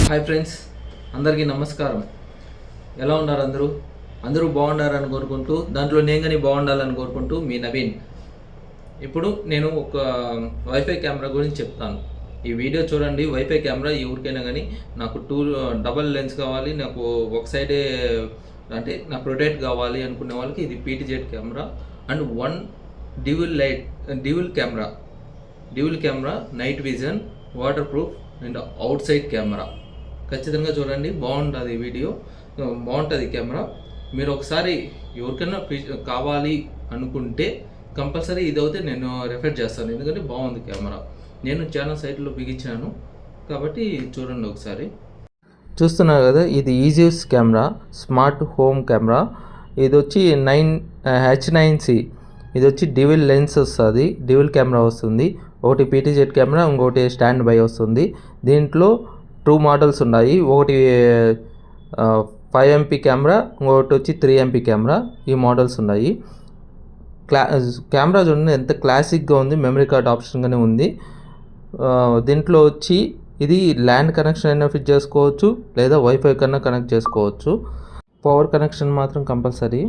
Hi friends, అందరికీ నమస్కారం. ఎలా ఉన్నారు అందరూ బాగుండాలని కోరుకుంటూ, దాంట్లో నేను కానీ బాగుండాలని కోరుకుంటూ మీ నవీన్. ఇప్పుడు నేను ఒక వైఫై కెమెరా గురించి చెప్తాను. ఈ వీడియో చూడండి. వైఫై కెమెరా ఎవరికైనా కానీ నాకు డబల్ లెన్స్ కావాలి, నాకు ఒక సైడే అంటే నా ప్రొటెక్ట్ కావాలి అనుకునే వాళ్ళకి ఇది PTZ camera and one dual camera night vision, water proof and out side camera. ఖచ్చితంగా చూడండి, బాగుంటుంది వీడియో, బాగుంటుంది కెమెరా. మీరు ఒకసారి ఎవరికైనా కావాలి అనుకుంటే కంపల్సరీ ఇదైతే నేను రెఫర్ చేస్తాను, ఎందుకంటే బాగుంది కెమెరా. నేను చాలా సైట్లో బిగించాను కాబట్టి చూడండి ఒకసారి. చూస్తున్నారు కదా, ఇది ఈజియస్ కెమెరా, స్మార్ట్ హోమ్ కెమెరా. ఇది వచ్చి H9C. ఇది వచ్చి డ్యూయల్ లెన్స్ వస్తుంది, డ్యూయల్ కెమెరా వస్తుంది. ఒకటి PTZ కెమెరా, ఇంకోటి స్టాండ్ బై వస్తుంది. దీంట్లో 2 మోడల్స్ ఉన్నాయి. ఒకటి 5MP కెమెరా, ఇంకొకటి వచ్చి 3MP కెమెరా. ఈ మోడల్స్ ఉన్నాయి. కెమెరా చూడండి ఎంత క్లాసిక్గా ఉంది, మెమరీ కార్డ్ ఆప్షన్గానే ఉంది. దీంట్లో వచ్చి ఇది ల్యాండ్ కనెక్షన్ అయినా ఫిట్ చేసుకోవచ్చు, లేదా వైఫై కన్నా కనెక్ట్ చేసుకోవచ్చు. పవర్ కనెక్షన్ మాత్రం కంపల్సరీ.